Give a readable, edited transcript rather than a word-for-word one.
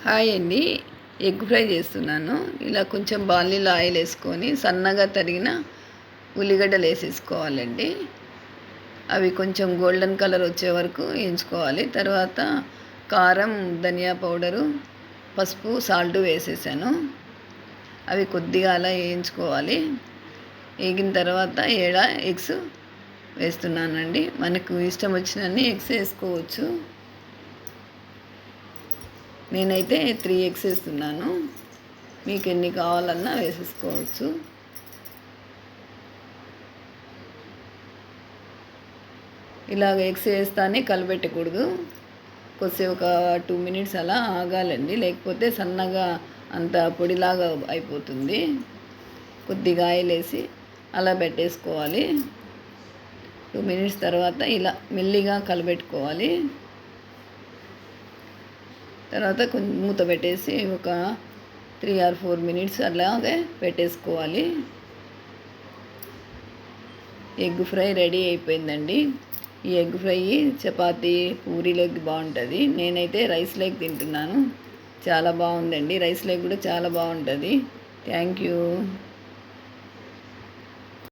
Hi అండి. Egg fry చేస్తున్నాను. ఇలా కొంచెం బాణలిలో ఆయిల్ వేసుకొని సన్నగా తరిగిన ఉల్లిగడ్డలు వేసేసుకోవాలండి. అవి కొంచెం గోల్డెన్ కలర్ వచ్చే వరకు వేయించుకోవాలి. తర్వాత కారం, ధనియా పౌడరు, పసుపు, సాల్ట్ వేసేసాను. అవి కొద్దిగా అలా వేయించుకోవాలి. వేగిన తర్వాత ఎగ్స్ వేస్తున్నానండి. మనకు ఇష్టం వచ్చినన్ని ఎగ్స్ వేసుకోవచ్చు. నేనైతే 3 ఎగ్స్ వేస్తున్నాను. మీకు ఎన్ని కావాలన్నా వేసేసుకోవచ్చు. ఇలాగ ఎగ్స్ వేస్తానే కలిపెట్టకూడదు. కొద్దిసేపు ఒక 2 మినిట్స్ అలా ఆగాలండి, లేకపోతే సన్నగా అంత పొడిలాగా అయిపోతుంది. కొద్దిగా ఆయిల్ వేసి అలా పెట్టేసుకోవాలి. 2 మినిట్స్ తర్వాత ఇలా మెల్లిగా కలిపెట్టుకోవాలి. తర్వాత కొంచెం మూత పెట్టేసి ఒక 3 or 4 మినిట్స్ అలాగే పెట్టేసుకోవాలి. ఎగ్ ఫ్రై రెడీ అయిపోయిందండి. ఈ ఎగ్ ఫ్రై చపాతీ, పూరీలోకి బాగుంటుంది. నేనైతే రైస్లోకి తింటున్నాను. చాలా బాగుందండి. రైస్లోకి కూడా చాలా బాగుంటుంది. Thank you.